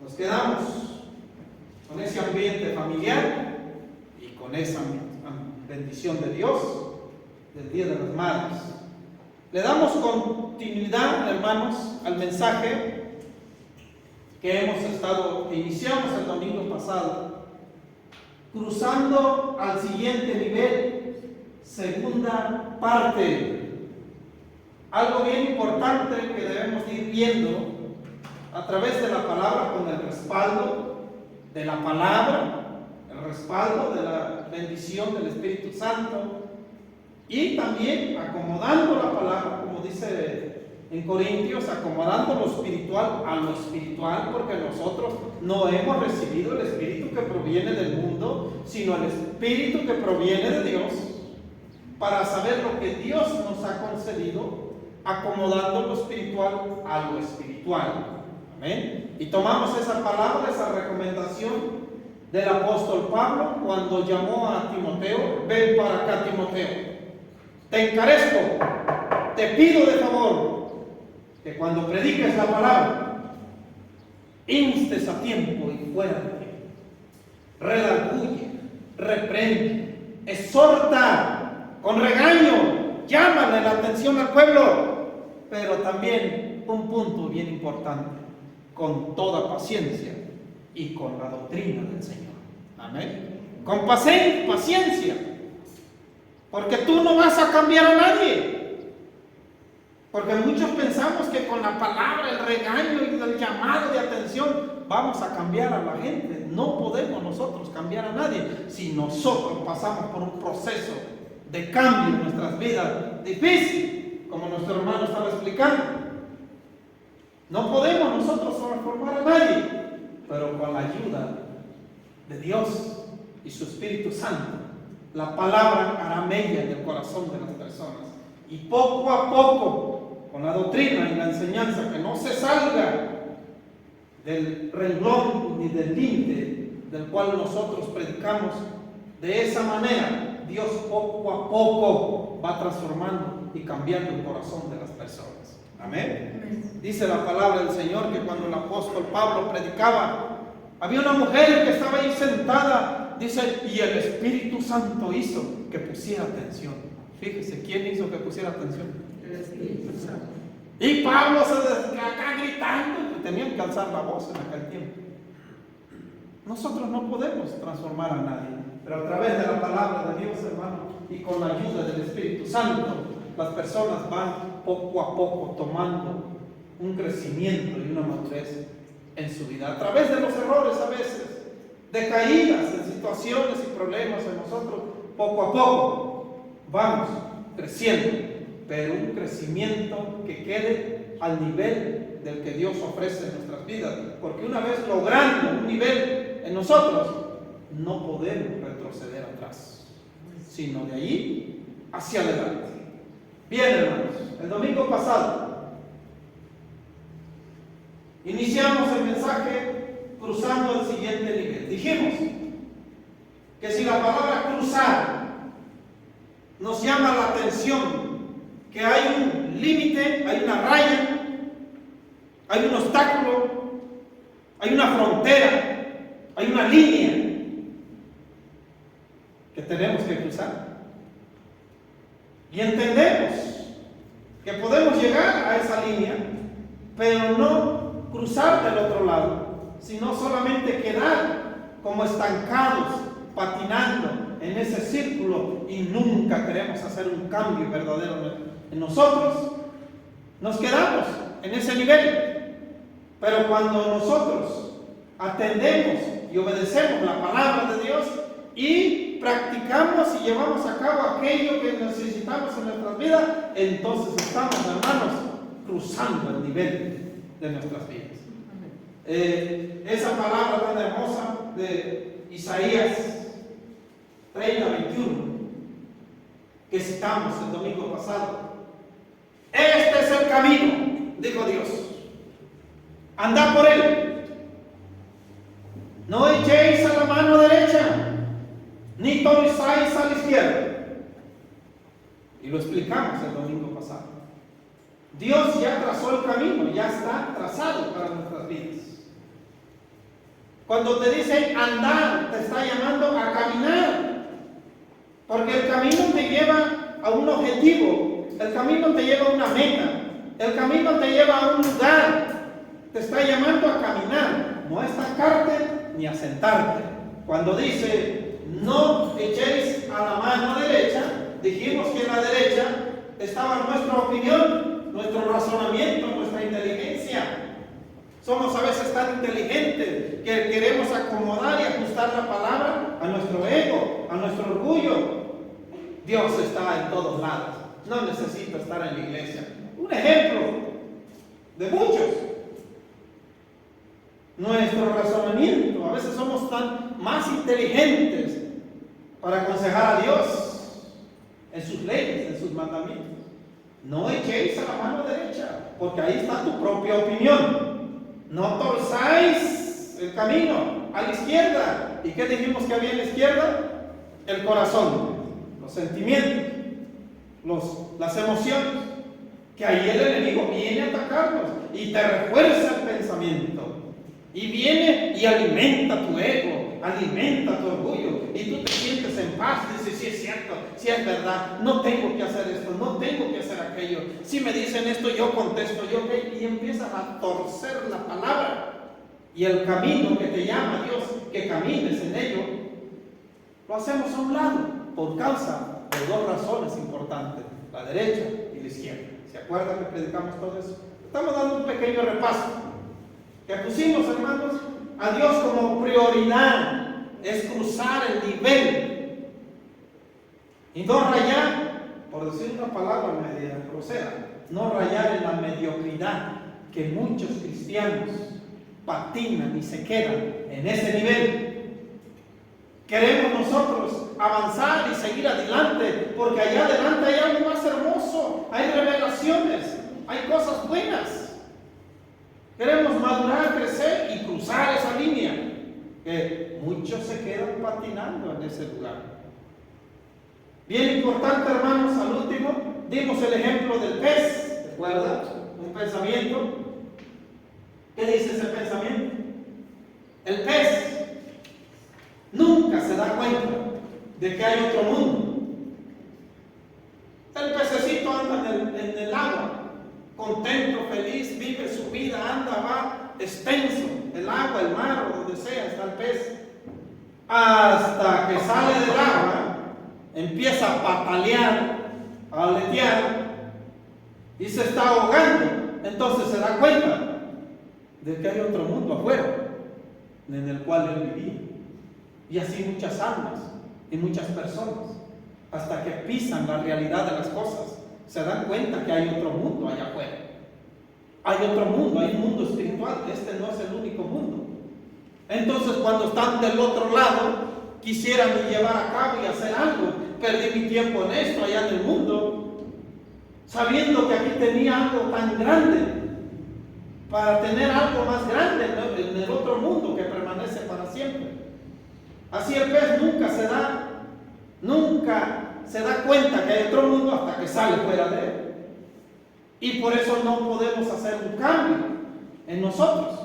Nos quedamos con ese ambiente familiar y con esa bendición de Dios del Día de las Madres. Le damos continuidad, hermanos, al mensaje que hemos iniciamos el domingo pasado, cruzando al siguiente nivel, segunda parte. Algo bien importante que debemos ir viendo a través de la palabra, con el respaldo de la palabra, el respaldo de la bendición del Espíritu Santo, y también acomodando la palabra, como dice en Corintios, acomodando lo espiritual a lo espiritual, porque nosotros no hemos recibido el Espíritu que proviene del mundo, sino el Espíritu que proviene de Dios, para saber lo que Dios nos ha concedido, acomodando lo espiritual a lo espiritual. Amén. Y tomamos esa palabra, esa recomendación del apóstol Pablo cuando llamó a Timoteo: ven para acá, Timoteo, te encarezco, te pido de favor que cuando prediques la palabra, instes a tiempo y fuerte, redarguye, reprende, exhorta con regaño, llámale la atención al pueblo, pero también un punto bien importante, con toda paciencia y con la doctrina del Señor. Amén. Con paciencia, porque tú no vas a cambiar a nadie. Porque muchos pensamos que con la palabra, el regaño y el llamado de atención vamos a cambiar a la gente. No podemos nosotros cambiar a nadie si nosotros pasamos por un proceso de cambio en nuestras vidas difícil, como nuestro hermano estaba explicando. No podemos nosotros transformar a nadie, pero con la ayuda de Dios y su Espíritu Santo, la palabra hará mella en el corazón de las personas. Y poco a poco, con la doctrina y la enseñanza, que no se salga del renglón ni del límite del cual nosotros predicamos, de esa manera Dios poco a poco va transformando y cambiando el corazón de las personas. Amén. Dice la palabra del Señor que cuando el apóstol Pablo predicaba, había una mujer que estaba ahí sentada, dice, y el Espíritu Santo hizo que pusiera atención. Fíjese, ¿quién hizo que pusiera atención? El Espíritu Santo. Y Pablo se acá gritando, y tenían que alzar la voz en aquel tiempo. Nosotros no podemos transformar a nadie, pero a través de la palabra de Dios, hermano, y con la ayuda del Espíritu Santo, las personas van poco a poco tomando un crecimiento y una madurez en su vida, a través de los errores a veces, de caídas en situaciones y problemas en nosotros. Poco a poco vamos creciendo, pero un crecimiento que quede al nivel del que Dios ofrece en nuestras vidas, porque una vez logrando un nivel en nosotros, no podemos retroceder atrás, sino de allí hacia adelante. Bien, hermanos, el domingo pasado iniciamos el mensaje cruzando el siguiente nivel. Dijimos que si la palabra cruzar nos llama la atención, que hay un límite, hay una raya, hay un obstáculo, hay una frontera, hay una línea que tenemos que cruzar. Y entendemos que podemos llegar a esa línea, pero no cruzar del otro lado, sino solamente quedar como estancados, patinando en ese círculo, y nunca queremos hacer un cambio verdadero en nosotros. Nos quedamos en ese nivel, pero cuando nosotros atendemos y obedecemos la palabra de Dios y practicamos y llevamos a cabo aquello que necesitamos en nuestras vidas, entonces estamos, hermanos, cruzando el nivel de nuestras vidas. Esa palabra tan hermosa de Isaías 30:21 que citamos el domingo pasado: este es el camino, dijo Dios, andad por él, no echéis a la mano derecha ni torzáis a la izquierda. Y lo explicamos el domingo pasado. Dios ya trazó el camino, ya está trazado para nuestras vidas. Cuando te dice andar, te está llamando a caminar. Porque el camino te lleva a un objetivo, el camino te lleva a una meta, el camino te lleva a un lugar. Te está llamando a caminar, no a estancarte ni a sentarte. Cuando dice, no echéis a la mano derecha, dijimos que en la derecha estaba nuestra opinión, nuestro razonamiento, nuestra inteligencia. Somos a veces tan inteligentes que queremos acomodar y ajustar la palabra a nuestro ego, a nuestro orgullo. Dios está en todos lados, no necesito estar en la iglesia. Un ejemplo de muchos. Nuestro razonamiento, a veces somos tan más inteligentes para aconsejar a Dios en sus leyes, en sus mandamientos. No echéis a la mano derecha, porque ahí está tu propia opinión. No torzáis el camino a la izquierda. ¿Y qué dijimos que había en la izquierda? El corazón, los sentimientos, las emociones. Que ahí el enemigo viene a atacarnos y te refuerza el pensamiento. Y viene y alimenta tu ego, alimenta tu orgullo. Y tú te sientes en paz, dices, sí es cierto, sí es verdad, no tengo que hacer esto, no tengo que hacer aquello. Si me dicen esto, yo contesto, y empiezas a torcer la palabra. Y el camino que te llama Dios, que camines en ello, lo hacemos a un lado, por causa de dos razones importantes, la derecha y la izquierda. ¿Se acuerdan que predicamos todo eso? Estamos dando un pequeño repaso. Que pusimos, hermanos, a Dios como prioridad, es cruzar el nivel y no rayar, por decir una palabra media grosera, no rayar en la mediocridad que muchos cristianos patinan y se quedan en ese nivel. Queremos nosotros avanzar y seguir adelante, porque allá adelante hay algo más hermoso, hay revelaciones, hay cosas buenas. Queremos madurar, crecer y cruzar esa línea, que muchos se quedan patinando en ese lugar. Bien importante, hermanos, al último, dimos el ejemplo del pez, ¿recuerdan? Un pensamiento. ¿Qué dice ese pensamiento? El pez nunca se da cuenta de que hay otro mundo. El pececito anda en el agua, contento, feliz, vive su vida, anda, va, extenso, el agua, el mar, o donde sea, está el pez. Hasta que sale del agua, empieza a patalear, a aletear, y se está ahogando. Entonces se da cuenta de que hay otro mundo afuera, en el cual él vivía. Y así muchas almas y muchas personas, hasta que pisan la realidad de las cosas, se dan cuenta que hay otro mundo allá afuera. Hay otro mundo, hay un mundo espiritual, este no es el único mundo. Entonces, cuando están del otro lado, quisieran llevar a cabo y hacer algo. Perdí mi tiempo en esto, allá en el mundo, sabiendo que aquí tenía algo tan grande, para tener algo más grande en el otro mundo que permanece para siempre. Así el pez nunca se da cuenta que hay otro mundo hasta que sale fuera de él. Y por eso no podemos hacer un cambio en nosotros,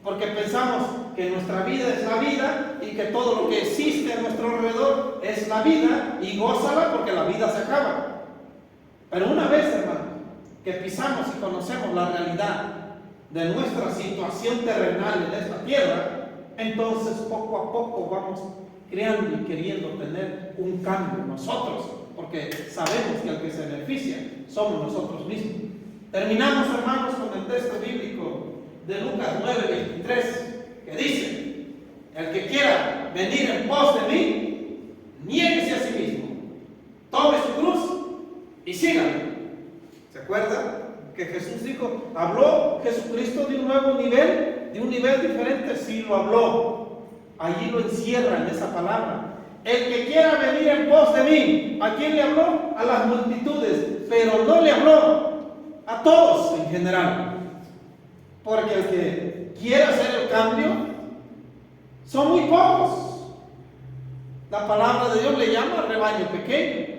porque pensamos que nuestra vida es la vida y que todo lo que existe a nuestro alrededor es la vida, y gózala porque la vida se acaba. Pero una vez, hermano, que pisamos y conocemos la realidad de nuestra situación terrenal en esta tierra, entonces poco a poco vamos creando y queriendo tener un cambio nosotros, porque sabemos que el que se beneficia somos nosotros mismos. Terminamos, hermanos, con el texto bíblico de Lucas 9:23, que dice: el que quiera venir en pos de mí, niéguese a sí mismo, tome su cruz y sígame. ¿Se acuerdan que Jesús dijo, habló Jesucristo de un nuevo nivel, de un nivel diferente? Sí, lo habló. Allí lo encierra en esa palabra. El que quiera venir en pos de mí, ¿a quién le habló? A las multitudes, pero no le habló a todos en general. Porque el que quiera hacer el cambio son muy pocos. La palabra de Dios le llama rebaño pequeño.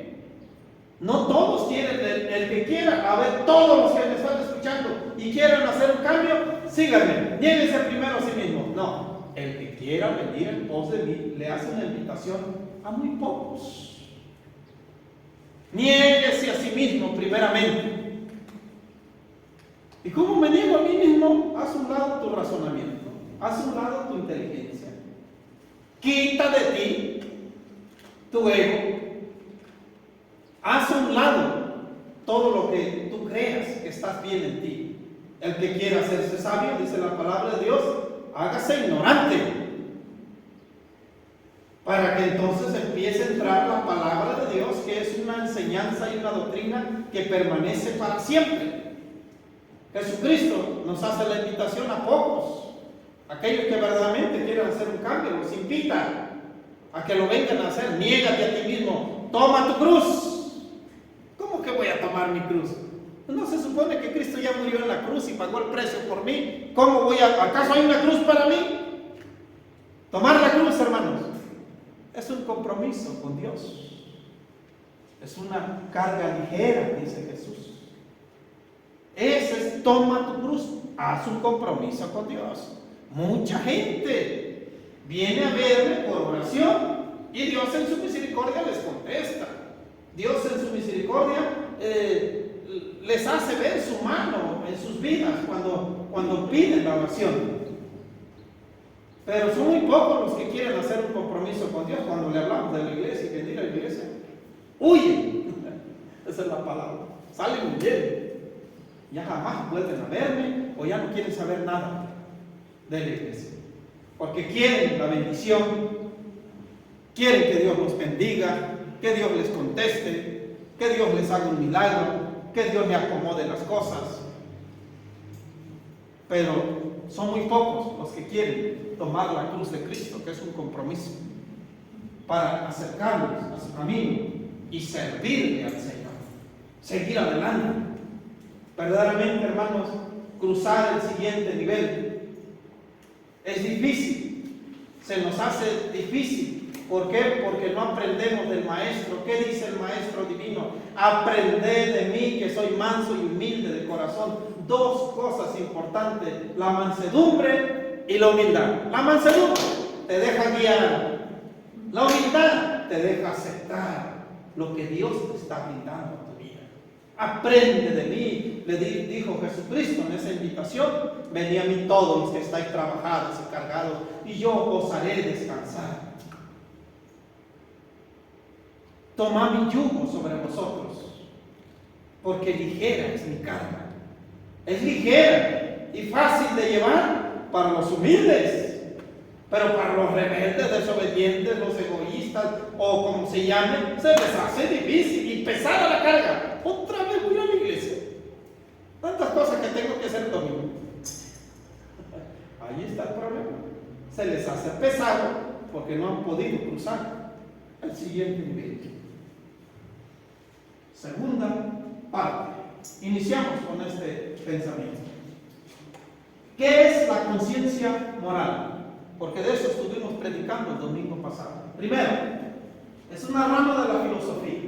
No todos quieren, el que quiera, a ver, todos los que me están escuchando y quieran hacer un cambio, síganme, niéguense primero a sí mismo. No, el que quiera venir en pos de mí, le hace una invitación a muy pocos. Niéguese a sí mismo primeramente. ¿Y cómo me niego a mí mismo? Haz un lado tu razonamiento, haz un lado tu inteligencia. Quita de ti tu ego. Haz a un lado todo lo que tú creas que estás bien en ti. El que quiera hacerse sabio, dice la palabra de Dios, hágase ignorante, para que entonces empiece a entrar la palabra de Dios, que es una enseñanza y una doctrina que permanece para siempre. Jesucristo nos hace la invitación a pocos, aquellos que verdaderamente quieren hacer un cambio, los invita a que lo vengan a hacer. Niégate a ti mismo, toma tu cruz. ¿Cómo que voy a tomar mi cruz? ¿No se supone que Cristo ya murió en la cruz y pagó el precio por mí? ¿Cómo voy a, acaso hay una cruz para mí? Tomar la cruz, hermanos, es un compromiso con Dios. Es una carga ligera, dice Jesús. Ese es, toma tu cruz, haz un compromiso con Dios. Mucha gente viene a verme por oración y Dios en su misericordia les contesta. Dios en su misericordia les hace ver su mano en sus vidas cuando piden la oración. Pero son muy pocos los que quieren hacer un compromiso con Dios. Cuando le hablamos de la iglesia y venir a la iglesia, huyen. Esa es la palabra. Salen huyendo. Ya jamás vuelven a verme o ya no quieren saber nada de la iglesia. Porque quieren la bendición, quieren que Dios los bendiga, que Dios les conteste, que Dios les haga un milagro, que Dios le acomode las cosas. Pero son muy pocos los que quieren tomar la cruz de Cristo, que es un compromiso para acercarnos a su camino y servirle al Señor, seguir adelante. Verdaderamente, hermanos, cruzar el siguiente nivel es difícil, se nos hace difícil. ¿Por qué? Porque no aprendemos del Maestro. ¿Qué dice el Maestro divino? Aprended de mí, que soy manso y humilde de corazón. Dos cosas importantes: la mansedumbre y la humildad. La mansedumbre te deja guiar, la humildad te deja aceptar lo que Dios te está brindando a tu vida. Aprende de mí, le dijo Jesucristo en esa invitación: venid a mí todos los que estáis trabajados y cargados, y yo os haré descansar. Tomad mi yugo sobre vosotros, porque ligera es mi carga. Es ligera y fácil de llevar para los humildes, pero para los rebeldes, desobedientes, los egoístas, o como se llamen, se les hace difícil y pesada la carga. Otra vez voy a la iglesia. Tantas cosas que tengo que hacer el domingo. Ahí está el problema. Se les hace pesado porque no han podido cruzar al siguiente nivel. Segunda parte. Iniciamos con este pensamiento. ¿Qué es la conciencia moral? Porque de eso estuvimos predicando el domingo pasado. Primero, es una rama de la filosofía.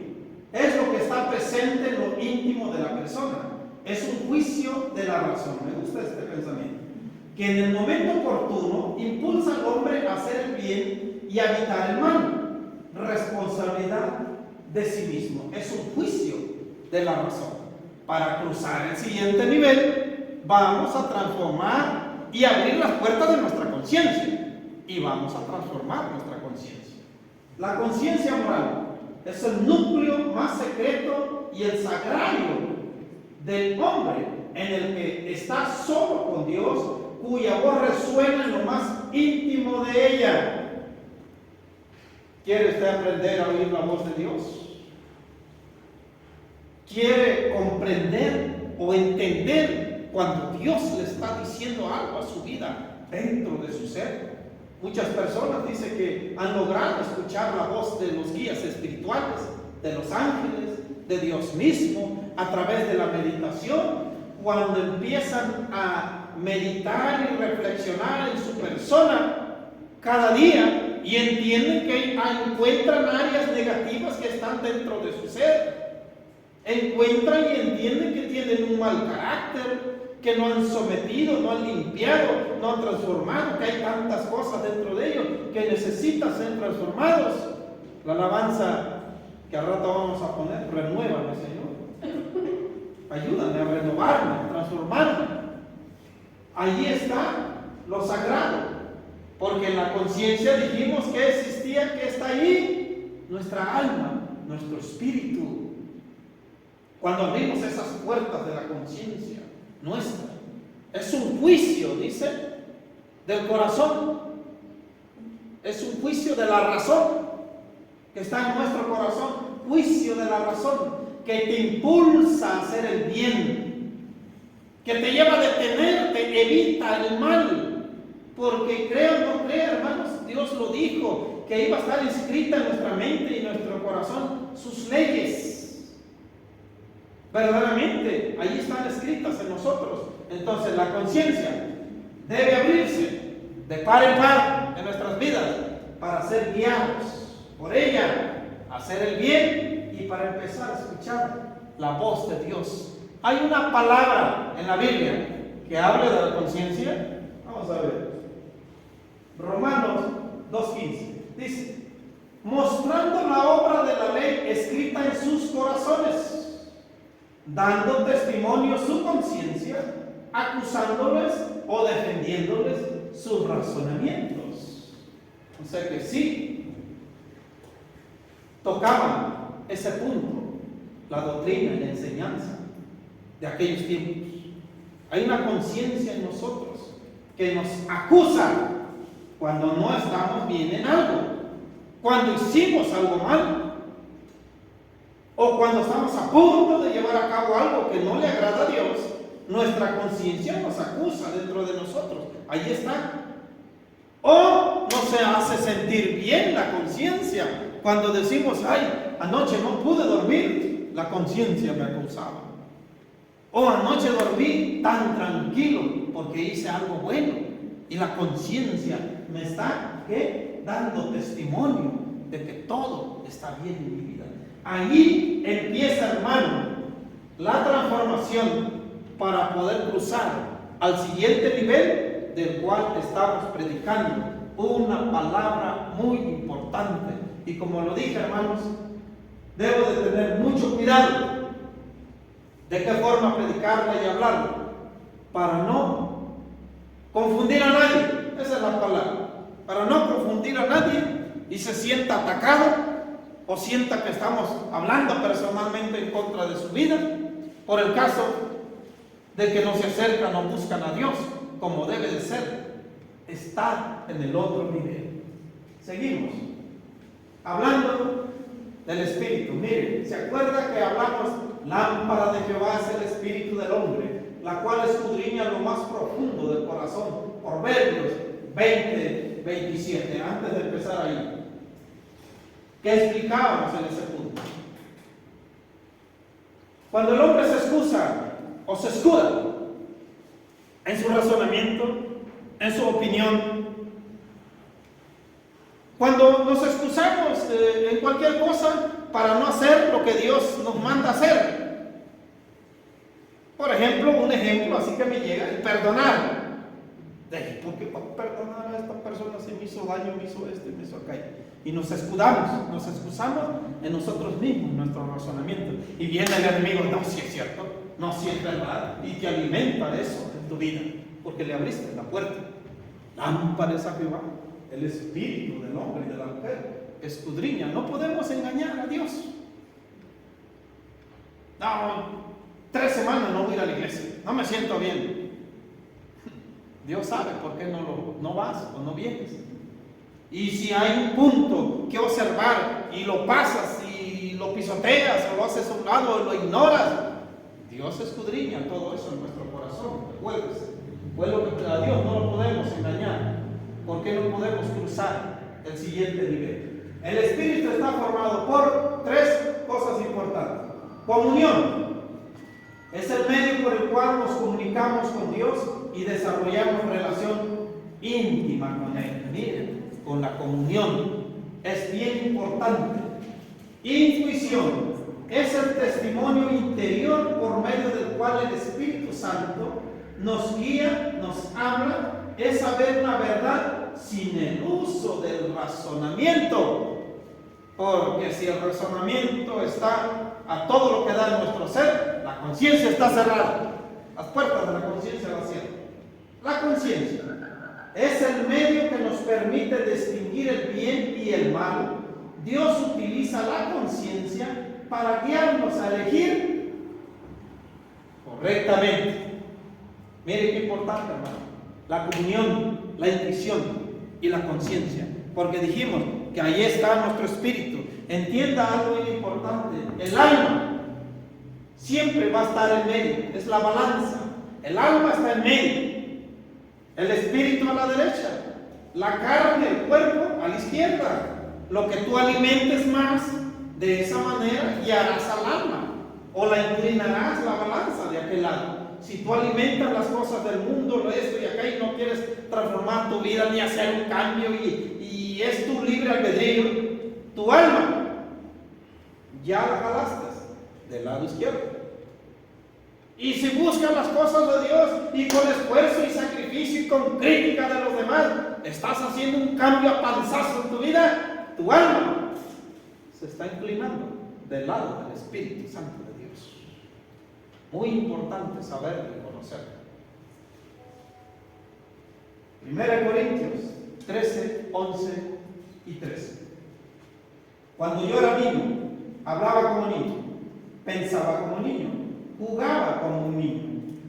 Es lo que está presente en lo íntimo de la persona. Es un juicio de la razón. Me gusta este pensamiento. Que en el momento oportuno impulsa al hombre a hacer el bien y a evitar el mal. Responsabilidad de sí mismo. Es un juicio de la razón. Para cruzar el siguiente nivel, vamos a transformar y abrir las puertas de nuestra conciencia. Y vamos a transformar nuestra conciencia. La conciencia moral es el núcleo más secreto y el sagrario del hombre, en el que está solo con Dios, cuya voz resuena en lo más íntimo de ella. ¿Quiere usted aprender a oír la voz de Dios? ¿Quiere comprender o entender cuando Dios le está diciendo algo a su vida dentro de su ser? Muchas personas dicen que han logrado escuchar la voz de los guías espirituales, de los ángeles, de Dios mismo, a través de la meditación, cuando empiezan a meditar y reflexionar en su persona cada día y entienden que encuentran áreas negativas que están dentro de su ser. Encuentran y entienden que tienen un mal carácter, que no han sometido, no han limpiado, no han transformado, que hay tantas cosas dentro de ellos que necesitan ser transformados. La alabanza que al rato vamos a poner, renuévame, Señor. Ayúdame a renovarme, a transformarme. Allí está lo sagrado, porque en la conciencia dijimos que existía, que está ahí nuestra alma, nuestro espíritu. Cuando abrimos esas puertas de la conciencia nuestra, es un juicio, dice, del corazón, es un juicio de la razón que está en nuestro corazón, juicio de la razón que te impulsa a hacer el bien, que te lleva a detenerte, evita el mal, porque crea o no crea, hermanos, Dios lo dijo, que iba a estar inscrita en nuestra mente y en nuestro corazón sus leyes. Verdaderamente, allí están escritas en nosotros. Entonces la conciencia debe abrirse de par en par en nuestras vidas para ser guiados por ella, hacer el bien y para empezar a escuchar la voz de Dios. Hay una palabra en la Biblia que habla de la conciencia. Vamos a ver. Romanos 2:15 dice: mostrando la obra de la ley escrita en sus corazones, dando testimonio su conciencia, acusándoles o defendiéndoles sus razonamientos. O sea que sí, tocaban ese punto, la doctrina y la enseñanza de aquellos tiempos. Hay una conciencia en nosotros que nos acusa cuando no estamos bien en algo, cuando hicimos algo mal, o cuando estamos a punto de llevar a cabo algo que no le agrada a Dios. Nuestra conciencia nos acusa dentro de nosotros. Ahí está. O no se hace sentir bien la conciencia cuando decimos: ay, anoche no pude dormir, la conciencia me acusaba. O anoche dormí tan tranquilo porque hice algo bueno y la conciencia me está dando testimonio de que todo está bien en mi vida. Allí empieza, hermano, la transformación para poder cruzar al siguiente nivel del cual estamos predicando. Una palabra muy importante, y como lo dije, hermanos, debo de tener mucho cuidado de qué forma predicarla y hablarla para no confundir a nadie. Esa es la palabra, para no confundir a nadie y se sienta atacado o sienta que estamos hablando personalmente en contra de su vida, por el caso de que no se acercan o buscan a Dios como debe de ser, estar en el otro nivel. Seguimos hablando del Espíritu. Miren, ¿se acuerda que hablamos? Lámpara de Jehová es el Espíritu del hombre, la cual escudriña lo más profundo del corazón. Proverbios 20:27. Antes de empezar ahí, ¿qué explicábamos en ese punto? Cuando el hombre se excusa o se escuda en su razonamiento, en su opinión, cuando nos excusamos en cualquier cosa para no hacer lo que Dios nos manda hacer. Por ejemplo, un ejemplo así que me llega, el perdonar. ¿Por qué perdonar a esta persona si me hizo daño, me hizo esto y me hizo aquello? Y nos escudamos, nos excusamos en nosotros mismos, en nuestro razonamiento. Y viene el enemigo: no, si es cierto, no, si es verdad, y te alimenta de eso en tu vida, porque le abriste la puerta. Lámpara es a Jehová, el espíritu del hombre y de la mujer, escudriña. No podemos engañar a Dios. No, 3 semanas no voy a ir a la iglesia, no me siento bien. Dios sabe por qué no vas o no vienes. Y si hay un punto que observar y lo pasas y lo pisoteas o lo haces a un lado o lo ignoras, Dios escudriña todo eso en nuestro corazón. Recuérdese, pues lo que a Dios no lo podemos engañar. ¿Por qué no podemos cruzar el siguiente nivel? El Espíritu está formado por 3 cosas importantes. Comunión. Es el medio por el cual nos comunicamos con Dios y desarrollamos relación íntima con Él. Miren, con la comunión es bien importante. Intuición es el testimonio interior por medio del cual el Espíritu Santo nos guía, nos habla, es saber una verdad sin el uso del razonamiento. Porque si el razonamiento está a todo lo que da en nuestro ser, la conciencia está cerrada. Las puertas de la conciencia las cierran. La conciencia es el medio que nos permite distinguir el bien y el mal. Dios utiliza la conciencia para guiarnos a elegir correctamente. Mire qué importante, hermano. La comunión, la intuición y la conciencia. Porque dijimos que ahí está nuestro espíritu. Entienda algo muy importante. El alma siempre va a estar en medio. Es la balanza. El alma está en medio. El espíritu a la derecha. La carne, el cuerpo a la izquierda. Lo que tú alimentes más, de esa manera guiarás al alma. O la inclinarás la balanza de aquel lado. Si tú alimentas las cosas del mundo, esto y acá, y no quieres transformar tu vida ni hacer un cambio, y es tu libre albedrío, tu alma ya la jalaste del lado izquierdo. Y si buscas las cosas de Dios y con esfuerzo y sacrificio y con crítica de los demás, estás haciendo un cambio a panzazo en tu vida, tu alma se está inclinando del lado del Espíritu Santo de Dios. Muy importante saberlo y conocerlo. 1 Corintios 13, 11 y 13. Cuando yo era niño, hablaba como niño, pensaba como niño, jugaba como un niño.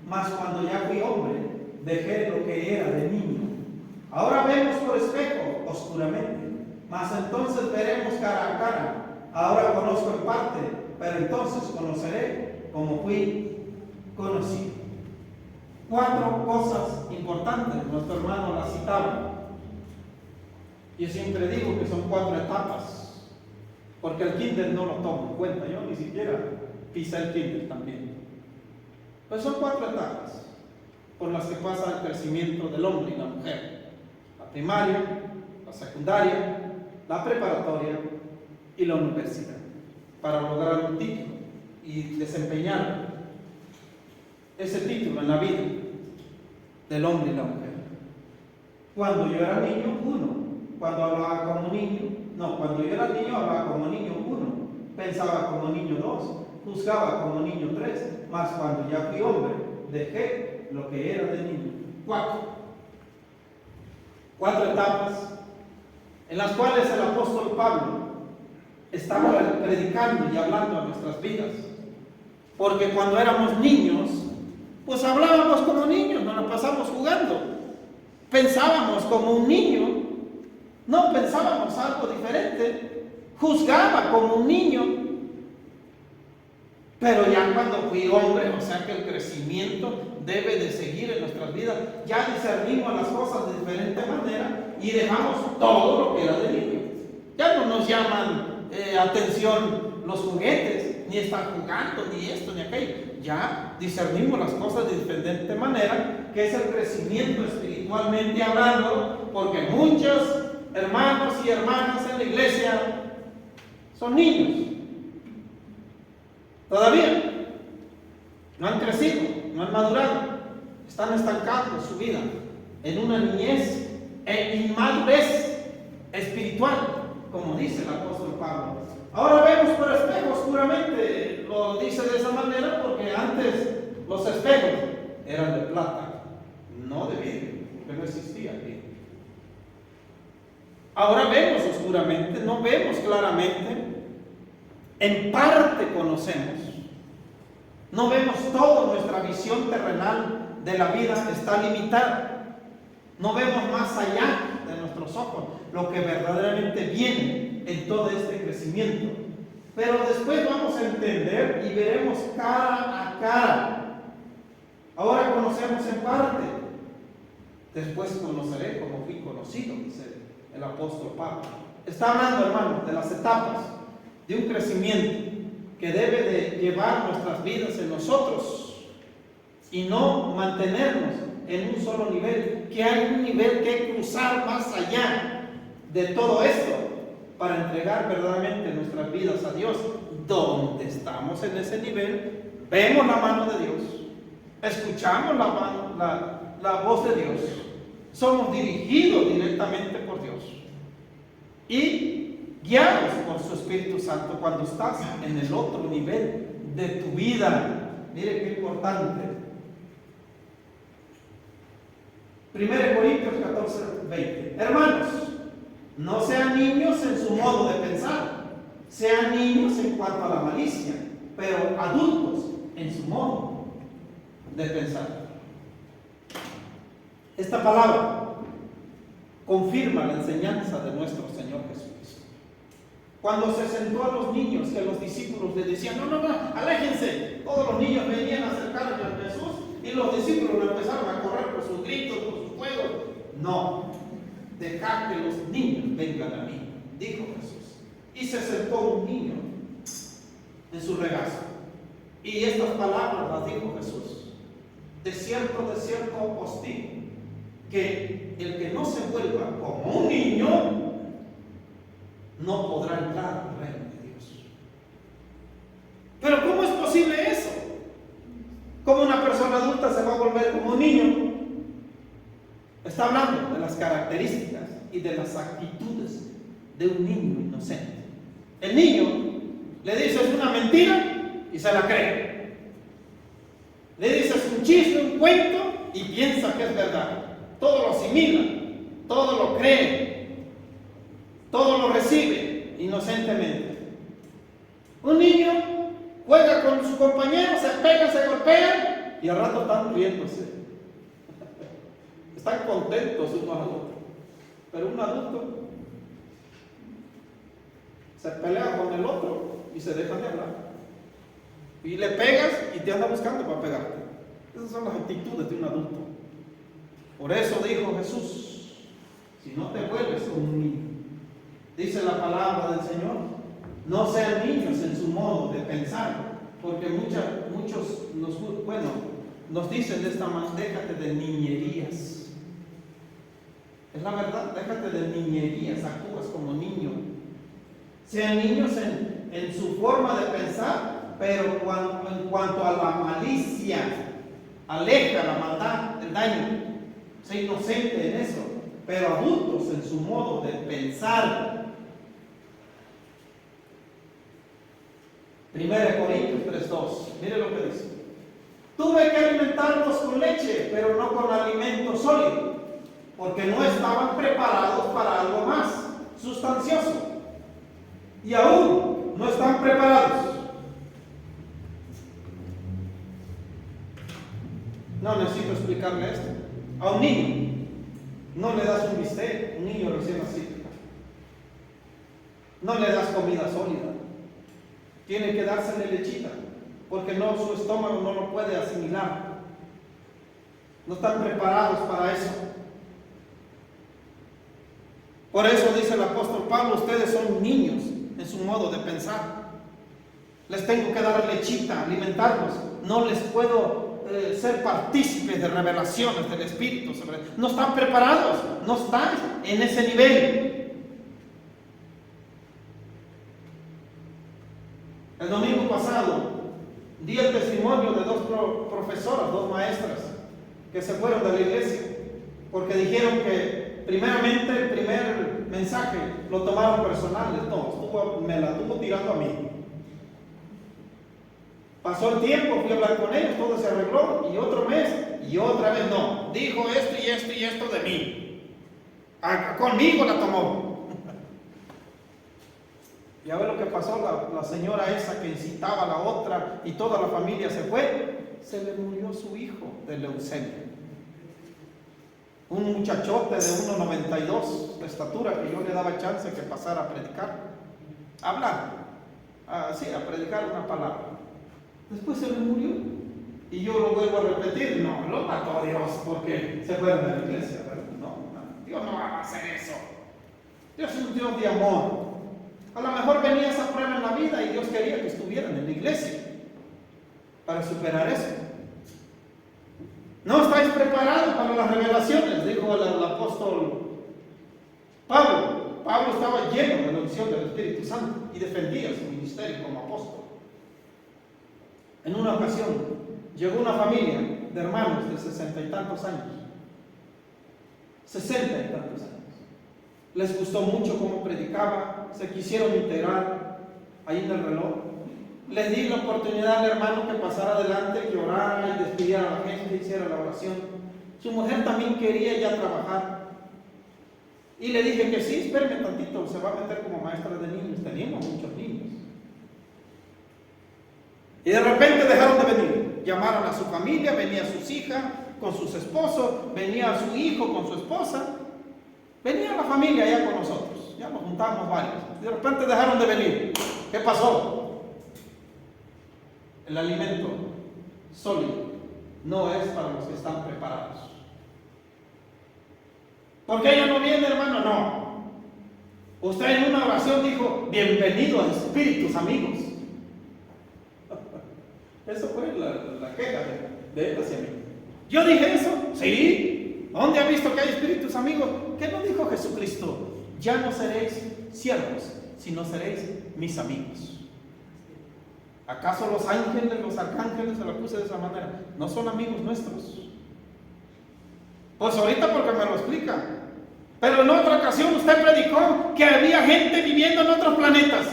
Mas cuando ya fui hombre, dejé lo que era de niño. Ahora vemos por espejo, oscuramente, mas entonces veremos cara a cara. Ahora conozco en parte, pero entonces conoceré como fui conocido. 4 cosas importantes, nuestro hermano las citaba. Yo siempre digo que son 4 etapas, porque el kinder no lo tomo en cuenta, yo ni siquiera pisé el kinder también. Pues son 4 etapas por las que pasa el crecimiento del hombre y la mujer: la primaria, la secundaria, la preparatoria y la universidad, para lograr un título y desempeñar ese título en la vida del hombre y la mujer. Cuando yo era niño, 1. Cuando hablaba como niño, cuando yo era niño hablaba como niño, 1. Pensaba como niño, 2. Juzgaba como niño, 3. Mas cuando ya fui hombre, dejé lo que era de niño. 4 etapas en las cuales el apóstol Pablo estaba predicando y hablando a nuestras vidas. Porque cuando éramos niños, pues hablábamos como niños, nos la pasamos jugando. Pensábamos como un niño, no pensábamos algo diferente. Juzgaba como un niño. Pero ya cuando fui hombre, o sea que el crecimiento debe de seguir en nuestras vidas, ya discernimos las cosas de diferente manera y dejamos todo lo que era de niño. Ya no nos llaman atención los juguetes, ni estar jugando, ni esto, ni aquello. Ya discernimos las cosas de diferente manera, que es el crecimiento espiritualmente hablando, porque muchos hermanos y hermanas en la iglesia son niños. Todavía no han crecido, no han madurado, están estancados en su vida en una niñez e inmadurez espiritual, como dice el apóstol Pablo. Ahora vemos por espejo oscuramente, lo dice de esa manera porque antes los espejos eran de plata, no de vidrio, porque no existía vidrio. Ahora vemos oscuramente, no vemos claramente, en parte conocemos, no vemos todo, nuestra visión terrenal de la vida está limitada, no vemos más allá de nuestros ojos lo que verdaderamente viene en todo este crecimiento. Pero después vamos a entender y veremos cara a cara. Ahora conocemos en parte, después conoceré como fui conocido, dice el apóstol Pablo. Está hablando, hermano, de las etapas de un crecimiento que debe de llevar nuestras vidas en nosotros y no mantenernos en un solo nivel, que hay un nivel que cruzar más allá de todo esto para entregar verdaderamente nuestras vidas a Dios. Donde estamos en ese nivel, vemos la mano de Dios, escuchamos la voz de Dios, somos dirigidos directamente por Dios y guiados por su Espíritu Santo cuando estás en el otro nivel de tu vida. Mire qué importante. 1 Corintios 14, 20. Hermanos, no sean niños en su modo de pensar, sean niños en cuanto a la malicia, pero adultos en su modo de pensar. Esta palabra confirma la enseñanza de nuestro Señor Jesucristo. Cuando se sentó a los niños, que los discípulos le decían, no, aléjense. Todos los niños venían a acercarse a Jesús y los discípulos empezaron a correr por sus gritos, por sus juegos. No, dejad que los niños vengan a mí, dijo Jesús. Y se sentó un niño en su regazo. Y estas palabras las dijo Jesús. De cierto os digo, que el que no se vuelva como un niño, no podrá entrar al reino de Dios. Pero ¿cómo es posible eso? ¿Cómo una persona adulta se va a volver como un niño? Está hablando de las características y de las actitudes de un niño inocente. El niño le dices una mentira y se la cree. Le dices un chiste, un cuento y piensa que es verdad. Todo lo asimila, todo lo cree, todo lo recibe inocentemente. Un niño juega con su compañero, se pega, se golpea y al rato están riéndose. Están contentos unos al otro. Pero un adulto se pelea con el otro y se deja de hablar. Y le pegas y te anda buscando para pegarte. Esas son las actitudes de un adulto. Por eso dijo Jesús, si no te vuelves como un niño, dice la palabra del Señor, no sean niños en su modo de pensar, porque muchos nos dicen de esta manera, déjate de niñerías. Es la verdad, déjate de niñerías, actúas como niño. Sean niños en su forma de pensar, pero en cuanto a la malicia, aleja la maldad, el daño. Sé inocente en eso, pero adultos en su modo de pensar. 1 Corintios 3:2, mire lo que dice. Tuve que alimentarlos con leche, pero no con alimento sólido, porque no estaban preparados para algo más sustancioso. Y aún no están preparados. No necesito explicarle esto. A un niño no le das un bistec, un niño recién nacido. No le das comida sólida. Tiene que dársele lechita, porque su estómago no lo puede asimilar. No están preparados para eso. Por eso dice el apóstol Pablo, ustedes son niños en su modo de pensar. Les tengo que dar lechita, alimentarlos. No les puedo ser partícipes de revelaciones del Espíritu. No están preparados, no están en ese nivel. El domingo pasado di el testimonio de dos profesoras, dos maestras que se fueron de la iglesia porque dijeron que primeramente el primer mensaje lo tomaron personal. No, me la estuvo tirando a mí. Pasó el tiempo, fui a hablar con ellos, todo se arregló, y otro mes, y otra vez no. Dijo esto y esto y esto de mí. Conmigo la tomó. Ya ve lo que pasó, la señora esa que incitaba a la otra y toda la familia se fue. Se le murió su hijo de leucemia. Un muchachote de 1,92 de estatura que yo le daba chance que pasara a predicar. A hablar. A predicar una palabra. Después se le murió. Y yo lo vuelvo a repetir. No, lo mató Dios porque se fueron de la iglesia. No, Dios no va a hacer eso. Dios es un Dios de amor. A lo mejor venía esa prueba en la vida y Dios quería que estuvieran en la iglesia para superar eso. No estáis preparados para las revelaciones, dijo el apóstol Pablo. Pablo estaba lleno de la unción del Espíritu Santo y defendía su ministerio como apóstol. En una ocasión llegó una familia de hermanos de 60 y tantos años. 60 y tantos años. Les gustó mucho cómo predicaba, se quisieron integrar ahí en el reloj. Les di la oportunidad al hermano que pasara adelante, que orara y despidiera a la gente, hiciera la oración. Su mujer también quería ya trabajar. Y le dije que sí, espérame tantito, se va a meter como maestra de niños. Teníamos muchos niños. Y de repente dejaron de venir. Llamaron a su familia, venía sus hijas con sus esposos, venía su hijo con su esposa. Venía la familia allá con nosotros. Ya nos juntamos varios. Y de repente dejaron de venir. ¿Qué pasó? El alimento sólido no es para los que están preparados. ¿Por qué ella no viene, hermano? No. Usted en una oración dijo, bienvenido a espíritus amigos. Eso fue la queja de él hacia mí. ¿Yo dije eso? Sí. ¿Dónde ha visto que hay espíritus amigos? ¿Qué no dijo Jesucristo? Ya no seréis siervos, sino seréis mis amigos. ¿Acaso los ángeles, los arcángeles, se lo puse de esa manera, no son amigos nuestros? Pues ahorita porque me lo explica. Pero en otra ocasión usted predicó que había gente viviendo en otros planetas.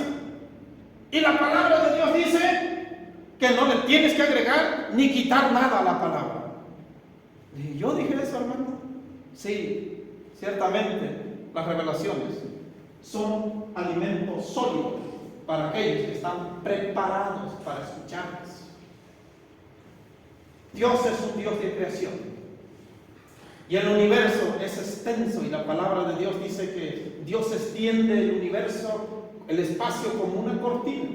Y la palabra de Dios dice que no le tienes que agregar ni quitar nada a la palabra. ¿Y yo dije eso, hermano? Sí, ciertamente las revelaciones son alimentos sólidos para aquellos que están preparados para escucharlas. Dios es un Dios de creación. Y el universo es extenso y la palabra de Dios dice que Dios extiende el universo, el espacio como una cortina.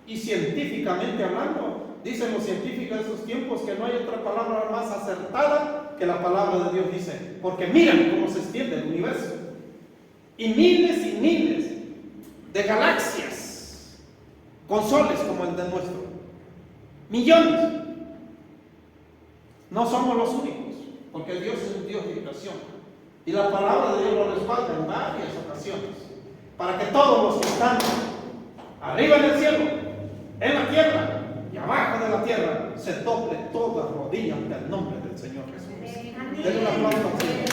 Y científicamente hablando, dicen los científicos de esos tiempos que no hay otra palabra más acertada que la palabra de Dios dice. Porque miren cómo se extiende el universo. Y miles de galaxias con soles como el de nuestro. Millones. No somos los únicos. Porque Dios es un Dios de creación. Y la palabra de Dios lo respalda en varias ocasiones. Para que todos los que están arriba en el cielo, en la tierra y abajo de la tierra, se doble toda rodilla ante el nombre del Señor Jesús. Denle un aplauso al Señor.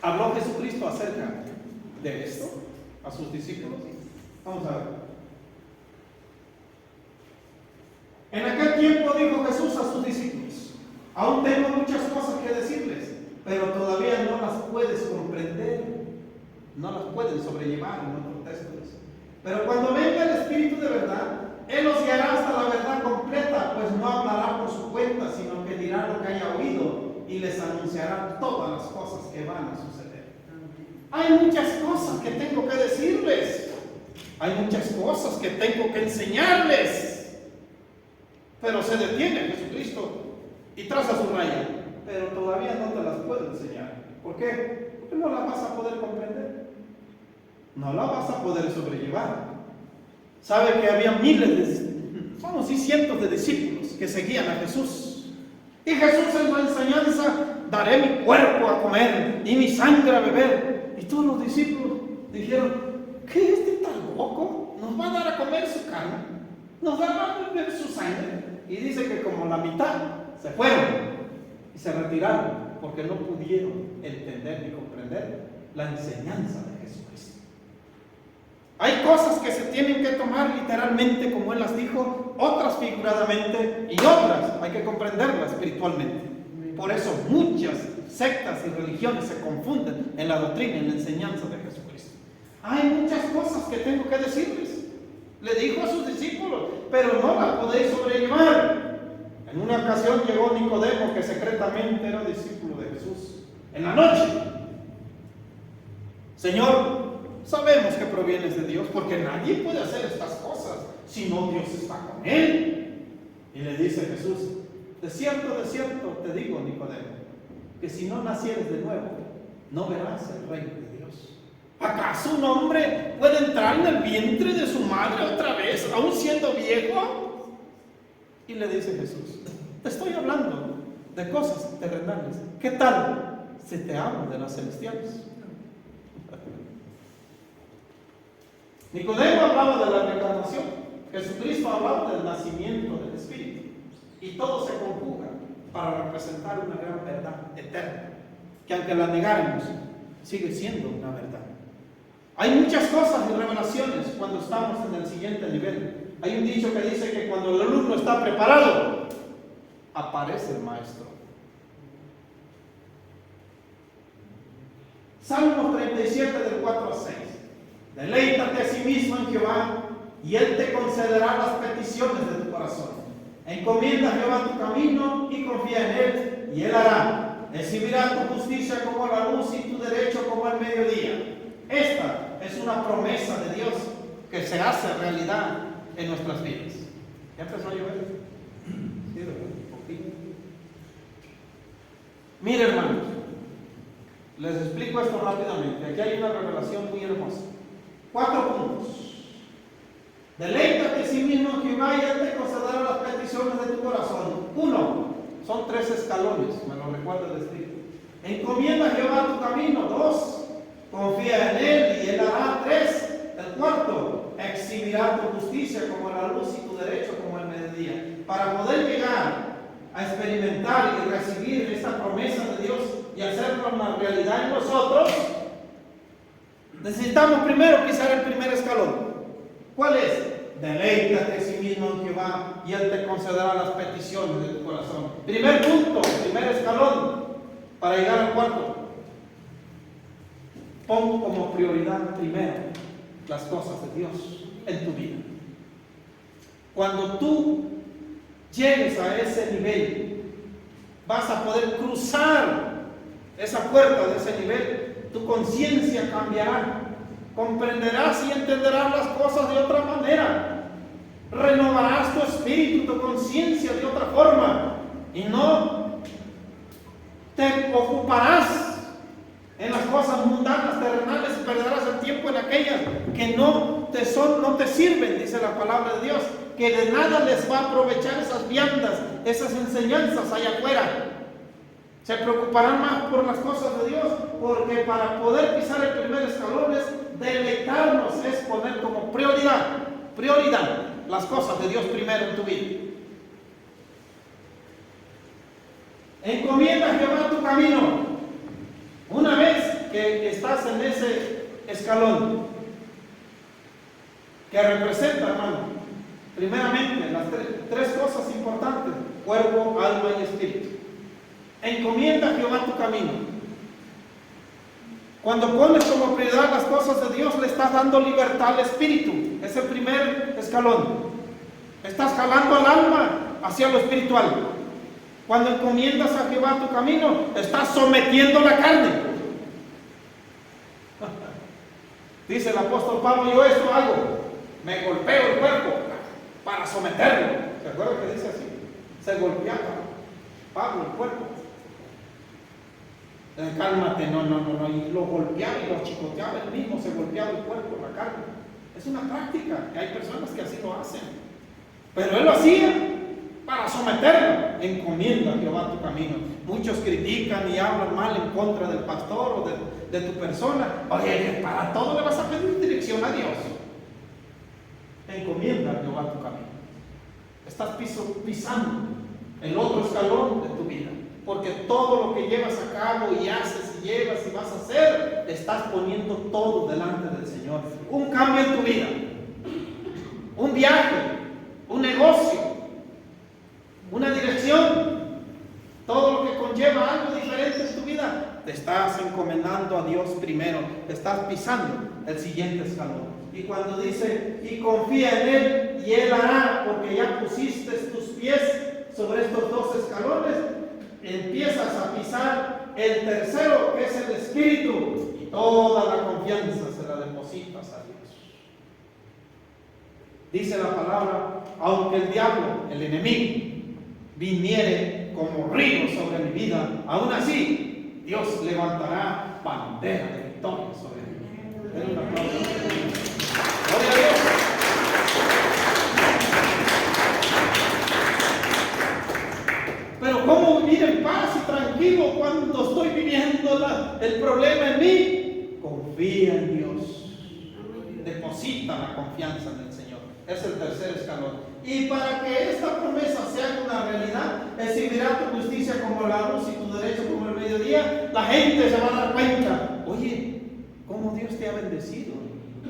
¿Habló Jesucristo acerca de esto a sus discípulos? Vamos a ver. En aquel tiempo dijo Jesús a sus discípulos: aún tengo muchas cosas que decirles, pero todavía no las puedes comprender, no las pueden sobrellevar en otros textos. Pero cuando venga el Espíritu de verdad, Él los guiará hasta la verdad completa, pues no hablará por su cuenta, sino que dirá lo que haya oído y les anunciará todas las cosas que van a suceder. Hay muchas cosas que tengo que decirles, hay muchas cosas que tengo que enseñarles. Pero se detiene Jesucristo y traza su raya. Pero todavía no te las puedo enseñar. ¿Por qué? Porque no la vas a poder comprender. No la vas a poder sobrellevar. Sabe que había cientos de discípulos que seguían a Jesús. Y Jesús en la enseñanza: daré mi cuerpo a comer y mi sangre a beber. Y todos los discípulos dijeron: ¿qué este tan loco? ¿Nos va a dar a comer su carne? ¿Nos va a beber su sangre? Y dice que como la mitad se fueron y se retiraron porque no pudieron entender ni comprender la enseñanza de Jesucristo. Hay cosas que se tienen que tomar literalmente como Él las dijo, otras figuradamente y otras hay que comprenderlas espiritualmente. Por eso muchas sectas y religiones se confunden en la doctrina y en la enseñanza de Jesucristo. Hay muchas cosas que tengo que decirles. Le dijo a sus discípulos, pero no la podéis sobrellevar. En una ocasión llegó Nicodemo, que secretamente era discípulo de Jesús, en la noche. Señor, sabemos que provienes de Dios, porque nadie puede hacer estas cosas si no Dios está con él. Y le dice Jesús: de cierto te digo, Nicodemo, que si no nacieres de nuevo, no verás el reino de Dios. ¿Acaso un hombre puede entrar en el vientre de su madre otra vez, aún siendo viejo? Y le dice Jesús: te estoy hablando de cosas terrenales. ¿Qué tal si te hablo de las celestiales? Nicodemo hablaba de la reencarnación. Jesucristo ha hablado del nacimiento del Espíritu y todo se conjuga para representar una gran verdad eterna, que aunque la negáramos, sigue siendo una verdad. Hay muchas cosas y revelaciones cuando estamos en el siguiente nivel. Hay un dicho que dice que cuando el alumno está preparado, aparece el maestro. Salmo 37 del 4 al 6. Deleítate a sí mismo en Jehová, y Él te concederá las peticiones de tu corazón. Encomienda a Jehová tu camino y confía en Él, y Él hará. Exhibirá tu justicia como la luz y tu derecho como el mediodía. Esta es una promesa de Dios que se hace realidad en nuestras vidas. ¿Ya empezó a llover? Sí, un poquito. Mire, hermanos, les explico esto rápidamente. Aquí hay una revelación muy hermosa. 4 puntos. Deleítate a sí mismo en Jehová, y Él te concederá las peticiones de tu corazón. 1. Son 3 escalones, me lo recuerda el Espíritu. Encomienda a Jehová tu camino. 2. Confía en Él y Él hará. 3. El 4. Exhibirá tu justicia como la luz y tu derecho como el mediodía. Para poder llegar a experimentar y recibir esta promesa de Dios y hacerlo una realidad en nosotros, necesitamos primero pisar el primer escalón. ¿Cuál es? Deleítate a sí mismo en Jehová, y Él te concederá las peticiones de tu corazón. Primer punto, primer escalón para llegar al 4. Pon como prioridad primero las cosas de Dios en tu vida. Cuando tú llegues a ese nivel, vas a poder cruzar esa puerta de ese nivel. Tu conciencia cambiará. Comprenderás y entenderás las cosas de otra manera. Renovarás tu espíritu, tu conciencia de otra forma. Y no te ocuparás en las cosas mundanas, terrenales, y perderás el tiempo en aquellas que no te sirven, dice la palabra de Dios, que de nada les va a aprovechar esas viandas, esas enseñanzas allá afuera. Se preocuparán más por las cosas de Dios, porque para poder pisar el primer escalón es deleitarnos, es poner como prioridad las cosas de Dios primero en tu vida. Encomienda a Jehová tu camino. Una vez que estás en ese escalón, que representa, hermano, primeramente las 3 cosas importantes: cuerpo, alma y espíritu. Encomienda a Jehová tu camino. Cuando pones como prioridad las cosas de Dios, le estás dando libertad al espíritu. Es el primer escalón. Estás jalando al alma hacia lo espiritual. Cuando encomiendas a Jehová tu camino, estás sometiendo la carne. Dice el apóstol Pablo: yo esto hago, me golpeo el cuerpo para someterlo. ¿Se acuerdan que dice así? Se golpeaba Pablo el cuerpo. Cálmate, no, y lo golpeaba y lo chicoteaba, él mismo se golpeaba el cuerpo, la carne. Es una práctica, que hay personas que así lo hacen, pero él lo hacía para someterlo. Encomienda a Jehová tu camino. Muchos critican y hablan mal en contra del pastor o de tu persona. Oye, para todo le vas a pedir dirección a Dios. Encomienda a Jehová tu camino. Estás pisando el otro escalón de tu vida, porque todo lo que llevas a cabo y haces y llevas y vas a hacer, estás poniendo todo delante del Señor. Un cambio en tu vida, un viaje, un negocio, una dirección, todo lo que conlleva algo diferente en tu vida, te estás encomendando a Dios primero, te estás pisando el siguiente escalón. Y cuando dice: y confía en Él y Él hará, porque ya pusiste tus pies sobre estos 2 escalones, empiezas a pisar el tercero, que es el espíritu, y toda la confianza se la depositas a Dios. Dice la palabra: aunque el diablo, el enemigo, viniere como río sobre mi vida, aún así Dios levantará bandera de victoria sobre mí. Den un aplauso. Gloria a Dios. Pero ¿cómo vivir en paz y tranquilo cuando estoy viviendo el problema en mí? Confía en Dios. Deposita la confianza en el Señor. Es el tercer escalón. Y para que esta promesa sea una realidad, exhibirá tu justicia como la luz y tu derecho como el mediodía. La gente se va a dar cuenta. Oye, ¿cómo Dios te ha bendecido?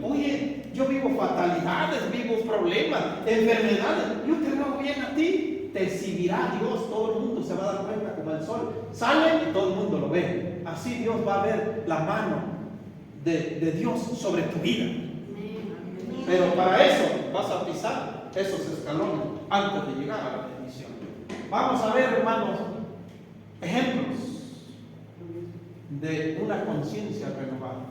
Oye, yo vivo fatalidades, vivo problemas, enfermedades. Yo te lo hago bien a ti. Te exhibirá Dios, todo el mundo se va a dar cuenta como el sol. Sale y todo el mundo lo ve. Así Dios va a ver la mano de Dios sobre tu vida. Pero para eso vas a pisar esos escalones antes de llegar a la bendición. Vamos a ver, hermanos, ejemplos de una conciencia renovada.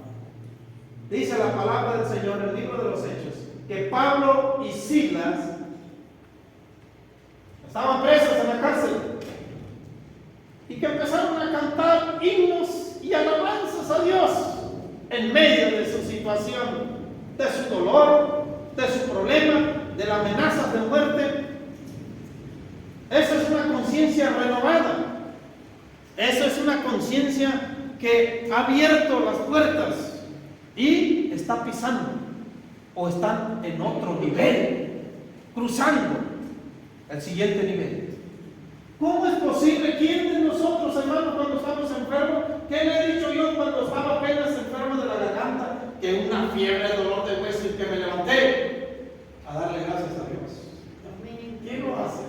Dice la palabra del Señor en el libro de los Hechos que Pablo y Silas estaban presos en la cárcel y que empezaron a cantar himnos y alabanzas a Dios en medio de su situación, de su dolor, de su problema, de las amenazas de muerte. Esa es una conciencia renovada. Esa es una conciencia que ha abierto las puertas y está pisando o están en otro nivel, cruzando el siguiente nivel. ¿Cómo es posible? ¿Quién de nosotros, hermanos, cuando estamos enfermos? ¿Qué le he dicho yo cuando estaba apenas enfermo de la garganta? Que una fiebre, dolor de hueso y que me levanté a darle gracias a Dios. ¿Quién lo hace?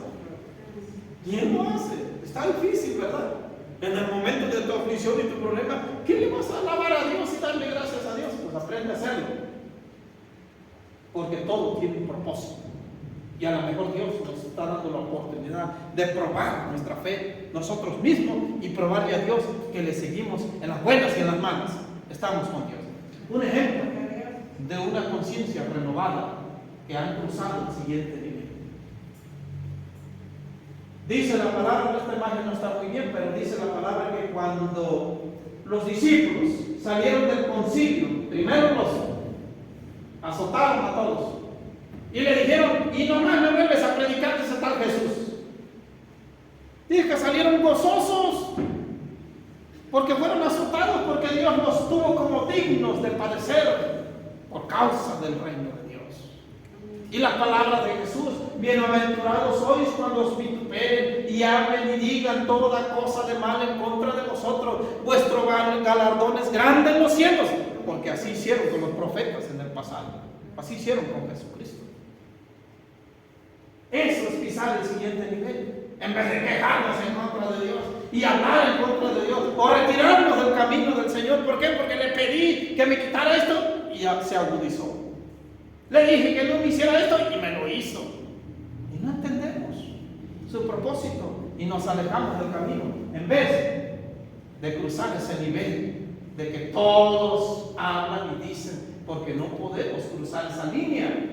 ¿Quién lo hace? Está difícil, ¿verdad? En el momento de tu aflicción y tu problema, ¿qué le vas a alabar a Dios y darle gracias a Dios? Pues aprende a hacerlo. Porque todo tiene un propósito. Y a lo mejor Dios nos está dando la oportunidad de probar nuestra fe nosotros mismos y probarle a Dios que le seguimos en las buenas y en las malas. Estamos con Dios. Un ejemplo de una conciencia renovada que han cruzado el siguiente nivel. Dice la palabra, esta imagen no está muy bien, pero dice la palabra que cuando los discípulos salieron del concilio, primero los azotaron a todos y le dijeron: y nomás me vuelves a predicar de ese tal Jesús. Dice que salieron gozosos porque fueron azotados, porque Dios los tuvo como dignos de padecer por causa del reino de Dios. Y la palabra de Jesús: bienaventurados sois cuando os vituperen y hablen y digan toda cosa de mal en contra de vosotros. Vuestro galardón es grande en los cielos, porque así hicieron con los profetas en el pasado. Así hicieron con Jesucristo. Eso es pisar el siguiente nivel. En vez de quejarnos en contra de Dios y hablar en contra de Dios o retirarnos del camino del Señor. ¿Por qué? Porque le pedí que me quitara esto y ya se agudizó. Le dije que no me hiciera esto y me lo hizo. Y no entendemos su propósito y nos alejamos del camino. En vez de cruzar ese nivel de que todos hablan y dicen, porque no podemos cruzar esa línea.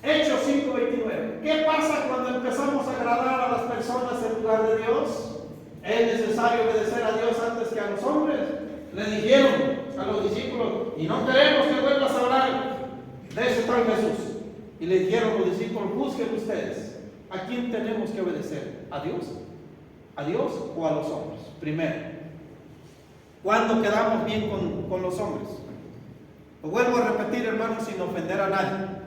Hechos 5:29. ¿Qué pasa cuando empezamos a agradar a las personas en lugar de Dios? ¿Es necesario obedecer a Dios antes que a los hombres? Le dijeron a los discípulos: y no queremos que vuelvas a hablar de ese tal Jesús. Y le dijeron los discípulos: juzguen ustedes, ¿a quién tenemos que obedecer? ¿A Dios? ¿A Dios o a los hombres? Primero, ¿cuándo quedamos bien con los hombres? Lo vuelvo a repetir, hermanos, sin ofender a nadie.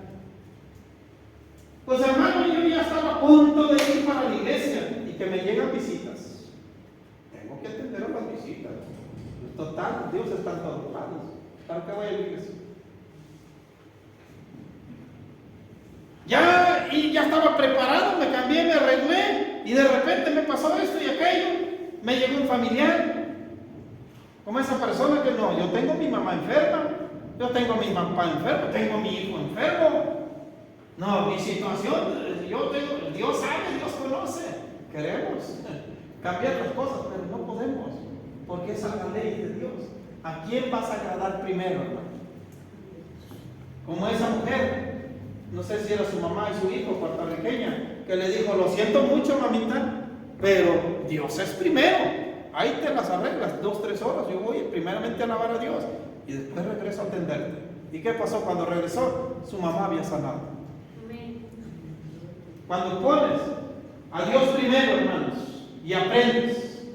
Pues, hermano, yo ya estaba a punto de ir para la iglesia y que me llegan visitas. Tengo que atender a las visitas. Total, Dios está en todos lados. ¿Para qué voy a la iglesia? Ya estaba preparado, me cambié, me arreglé y de repente me pasó esto y aquello. Me llegó un familiar, como esa persona que no, yo tengo mi mamá enferma, yo tengo mi papá enfermo, tengo mi hijo enfermo. No, mi situación, Dios sabe, Dios conoce. Queremos cambiar las cosas, pero no podemos, porque esa es la ley de Dios. ¿A quién vas a agradar primero, hermano? Como esa mujer, no sé si era su mamá y su hijo puertorriqueña, que le dijo: lo siento mucho, mamita, pero Dios es primero. Ahí te las arreglas, 2-3 horas, yo voy primeramente a alabar a Dios y después regreso a atenderte. ¿Y qué pasó? Cuando regresó, su mamá había sanado. Cuando pones a Dios primero, hermanos, y aprendes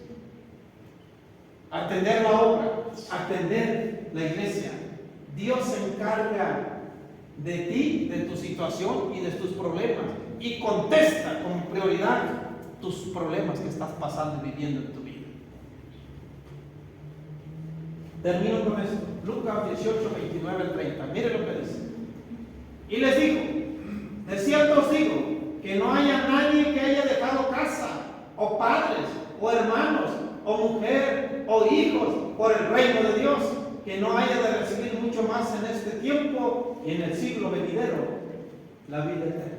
a atender la obra, a atender la iglesia, Dios se encarga de ti, de tu situación y de tus problemas. Y contesta como prioridad tus problemas que estás pasando y viviendo en tu vida. Termino con esto. Lucas 18, 29 al 30. Mire lo que dice. Y les dijo: de cierto os digo, que no haya nadie que haya dejado casa, o padres, o hermanos, o mujer, o hijos, por el reino de Dios, que no haya de recibir mucho más en este tiempo y en el siglo venidero, la vida eterna.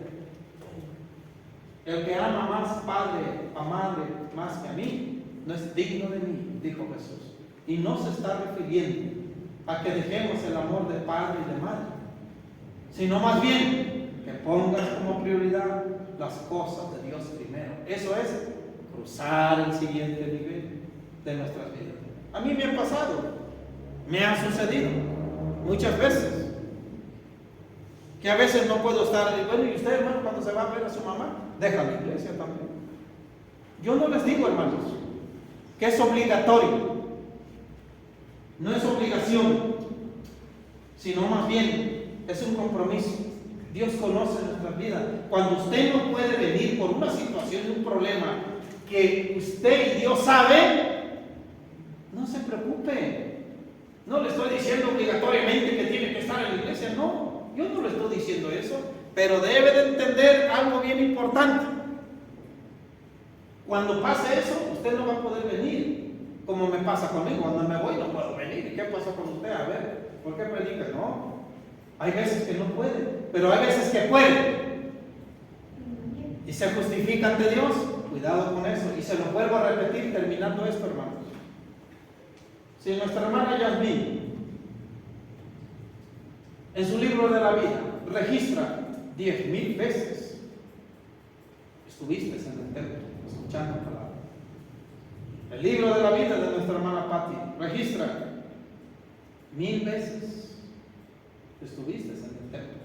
El que ama más padre a madre más que a mí, no es digno de mí, dijo Jesús. Y no se está refiriendo a que dejemos el amor de padre y de madre, sino más bien que pongas como prioridad las cosas de Dios primero. Eso es cruzar el siguiente nivel de nuestras vidas. A mí me ha pasado, me ha sucedido muchas veces, que a veces no puedo estar. Bueno, y usted, hermano, cuando se va a ver a su mamá, deja la iglesia también. Yo no les digo, hermanos, que es obligatorio. No es obligación, sino más bien es un compromiso. Dios conoce nuestras vidas. Cuando usted no puede venir por una situación, un problema que usted y Dios sabe, no se preocupe. No le estoy diciendo obligatoriamente que tiene que estar en la iglesia, no. Yo no le estoy diciendo eso, pero debe de entender algo bien importante. Cuando pase eso, usted no va a poder venir, como me pasa conmigo. Cuando me voy no puedo venir. ¿Y qué pasó con usted? A ver, ¿por qué predica? No. Hay veces que no puede, pero hay veces que puede. Y se justifica ante Dios. Cuidado con eso. Y se lo vuelvo a repetir terminando esto, hermanos. Si nuestra hermana Yasmín, en su libro de la vida, registra 10,000 veces estuviste en el templo escuchando palabra. El libro de la vida de nuestra hermana Patti registra 1,000 veces estuviste en el templo.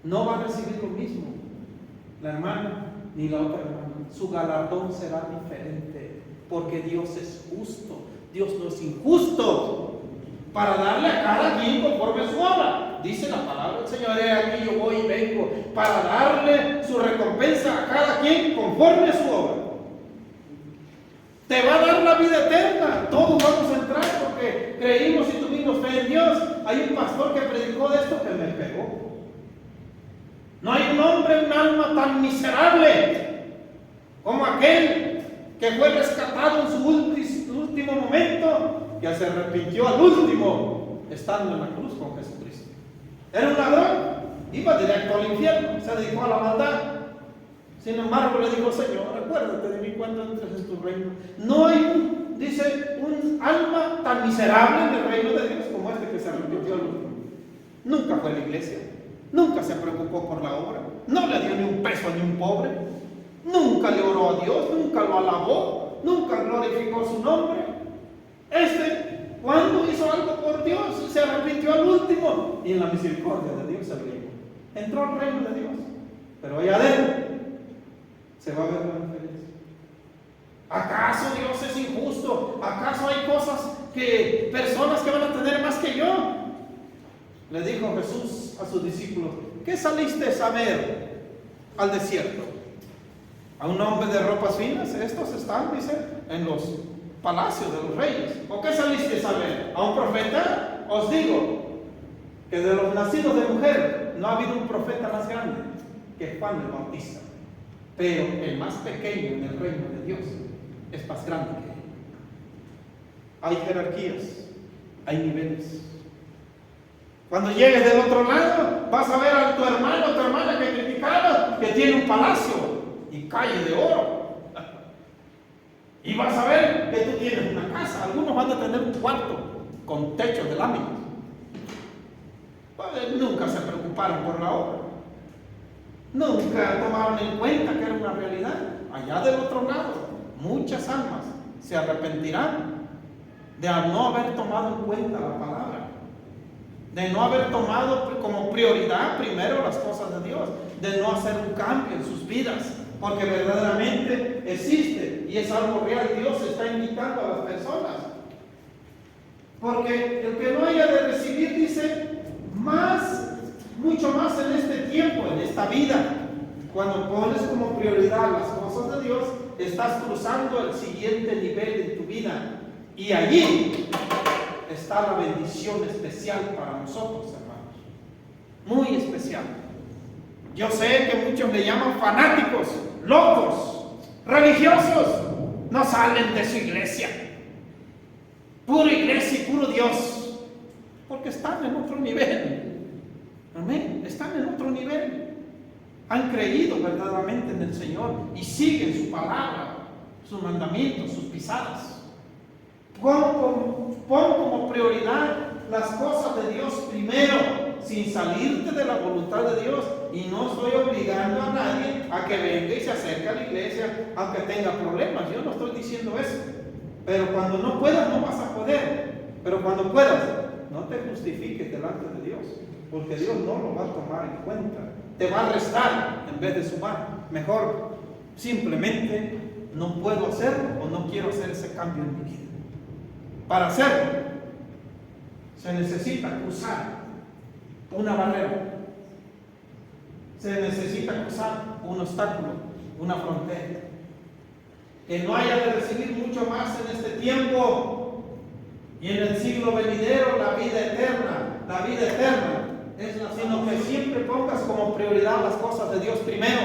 No va a recibir lo mismo la hermana ni la otra hermana. Su galardón será diferente, porque Dios es justo. Dios no es injusto, para darle a cada quien conforme a su obra. Dice la palabra del Señor: aquí yo voy y vengo para darle su recompensa a cada quien conforme a su obra. Te va a dar la vida eterna. Todos vamos a entrar porque creímos y tuvimos fe en Dios. Hay un pastor que predicó de esto que me pegó. No hay un hombre, un alma tan miserable como aquel que fue rescatado en su último momento, que se arrepintió al último estando en la cruz con Jesucristo. Era un ladrón, iba directo al infierno, se dedicó a la maldad. Sin embargo le dijo: Señor, acuérdate de mí cuando entres en tu reino. No hay un alma tan miserable en el reino de Dios como este que se arrepintió al último. Nunca fue a la iglesia, nunca se preocupó por la obra, no le dio ni un peso ni un pobre, nunca le oró a Dios, nunca lo alabó, nunca glorificó su nombre. Cuando hizo algo por Dios, se arrepintió al último, y en la misericordia de Dios se abrió. Entró al reino de Dios, pero allá adentro se va a ver la diferencia. ¿Acaso Dios es injusto? ¿Acaso hay personas que van a tener más que yo? Le dijo Jesús a sus discípulos: ¿qué saliste a ver al desierto? ¿A un hombre de ropas finas? Estos están, dice, en los palacios de los reyes. ¿O qué saliste a ver? ¿A un profeta? Os digo que de los nacidos de mujer no ha habido un profeta más grande que Juan el Bautista, pero el más pequeño en el reino de Dios es más grande que él. Hay jerarquías, hay niveles. Cuando llegues del otro lado, vas a ver a tu hermano o tu hermana que criticaba, que tiene un palacio y calle de oro. Y vas a ver que tú tienes una casa. Algunos van a tener un cuarto con techo de láminas. Nunca se preocuparon por la obra. Nunca tomaron en cuenta que era una realidad. Allá del otro lado, muchas almas se arrepentirán de no haber tomado en cuenta la palabra, de no haber tomado como prioridad primero las cosas de Dios, de no hacer un cambio en sus vidas, porque verdaderamente existe y es algo real. Dios está invitando a las personas, porque el que no haya de recibir, dice, mucho más en este tiempo, en esta vida. Cuando pones como prioridad las cosas de Dios, estás cruzando el siguiente nivel en tu vida. Y allí está la bendición especial para nosotros, hermanos. Muy especial. Yo sé que muchos le llaman fanáticos, locos, religiosos. No salen de su iglesia. Pura iglesia y puro Dios. Porque están en otro nivel. Amén. Están en otro nivel. Han creído verdaderamente en el Señor y siguen su palabra, sus mandamientos, sus pisadas. Pon como prioridad las cosas de Dios primero, sin salirte de la voluntad de Dios. Y no estoy obligando a nadie a que venga y se acerque a la iglesia aunque tenga problemas. Yo no estoy diciendo eso. Pero cuando no puedas, no vas a poder. Pero cuando puedas, no te justifiques delante de Dios, porque Dios no lo va a tomar en cuenta. Te va a restar en vez de sumar. Mejor simplemente no puedo hacerlo o no quiero hacer ese cambio en mi vida. Para hacerlo se necesita cruzar una barrera, se necesita cruzar un obstáculo, una frontera que no haya de recibir mucho más en este tiempo y en el siglo venidero. La vida eterna sino que siempre pongas como prioridad las cosas de Dios primero,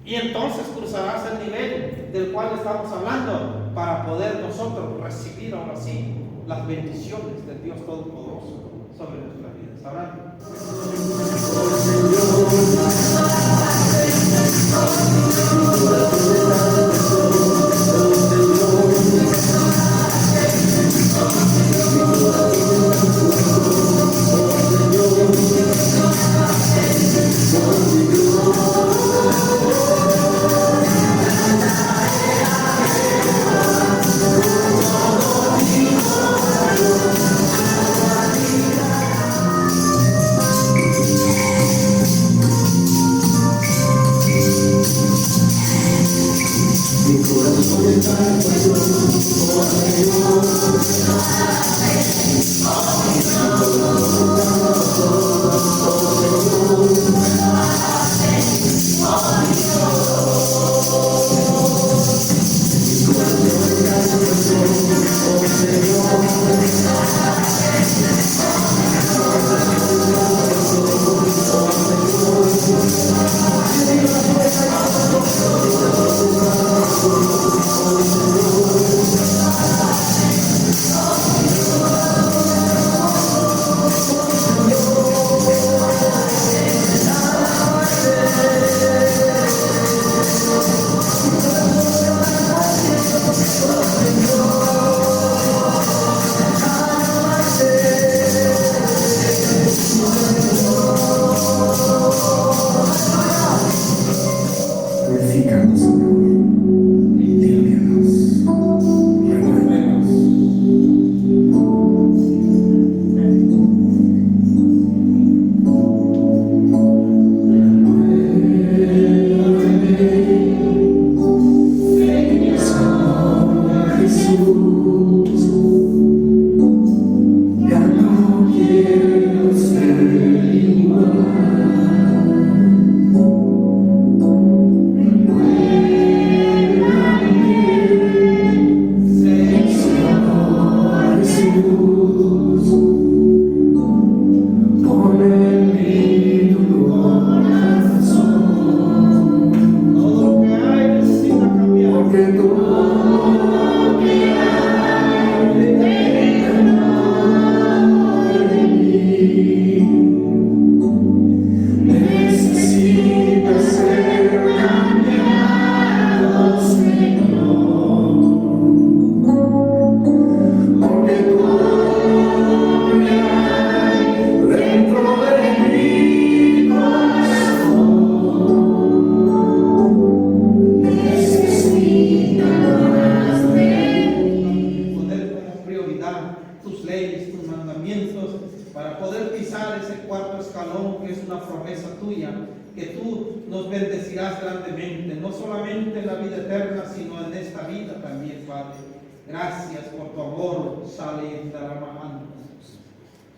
y entonces cruzarás el nivel del cual estamos hablando para poder nosotros recibir ahora sí las bendiciones del Dios Todopoderoso sobre nuestras vidas. ¿Sabrán?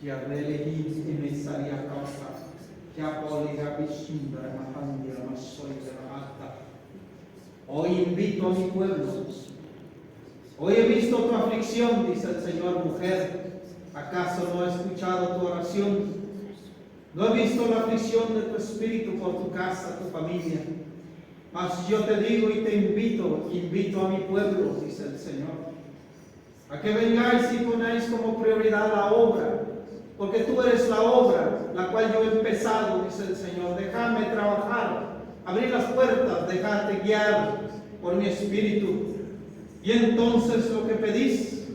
ya reelegí y me salía a causa, ya poliga visunda, matandia, masoy de la alta. Hoy invito a mi pueblo. Hoy he visto tu aflicción, dice el Señor, mujer. ¿Acaso no he escuchado tu oración? No he visto la aflicción de tu espíritu por tu casa, tu familia. Mas yo te digo y te invito a mi pueblo, dice el Señor, a que vengáis y ponáis como prioridad la obra, porque tú eres la obra, la cual yo he empezado, dice el Señor. Déjame trabajar, abrir las puertas, dejarte guiar por mi espíritu. Y entonces lo que pedís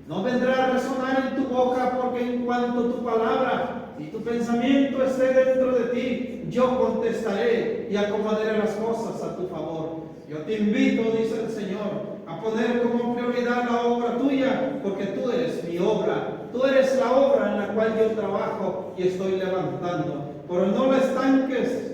no vendrá a resonar en tu boca, porque en cuanto tu palabra y tu pensamiento esté dentro de ti, yo contestaré y acomodaré las cosas a tu favor. Yo te invito, dice el Señor, a poner como prioridad la obra tuya, porque tú eres mi obra. Tú eres la obra en la cual yo trabajo y estoy levantando. Pero no la estanques,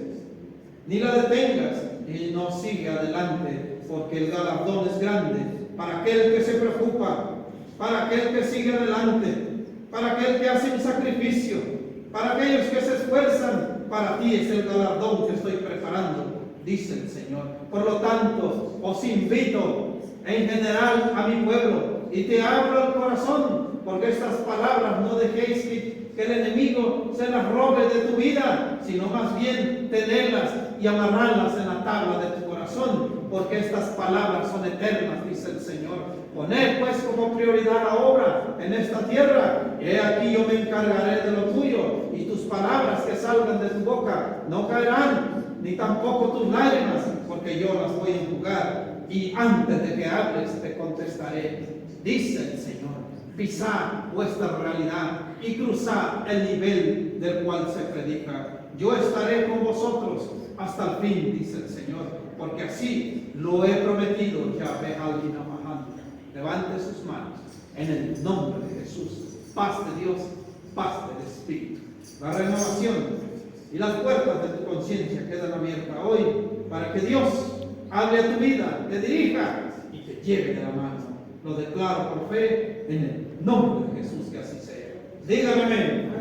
ni la detengas, y no sigue adelante, porque el galardón es grande para aquel que se preocupa, para aquel que sigue adelante, para aquel que hace un sacrificio, para aquellos que se esfuerzan. Para ti es el galardón que estoy preparando, dice el Señor. Por lo tanto, os invito en general a mi pueblo y te abro el corazón, porque estas palabras no dejéis que el enemigo se las robe de tu vida, sino más bien tenerlas y amarrarlas en la tabla de tu corazón, porque estas palabras son eternas, dice el Señor. Poned pues como prioridad la obra en esta tierra, y he aquí yo me encargaré de lo tuyo, y tus palabras que salgan de tu boca no caerán, ni tampoco tus lágrimas, porque yo las voy a enjugar, y antes de que hables te contestaré, dice el Señor. Pisad vuestra realidad y cruzad el nivel del cual se predica. Yo estaré con vosotros hasta el fin, dice el Señor, porque así lo he prometido. Yahvé Alina Mahán. Levante sus manos en el nombre de Jesús. Paz de Dios, paz del Espíritu. La renovación y las puertas de tu conciencia quedan abiertas hoy para que Dios hable a tu vida, te dirija y te lleve de la mano. Lo declaro por fe en el nombre de Jesús, que así sea. Dígame amén.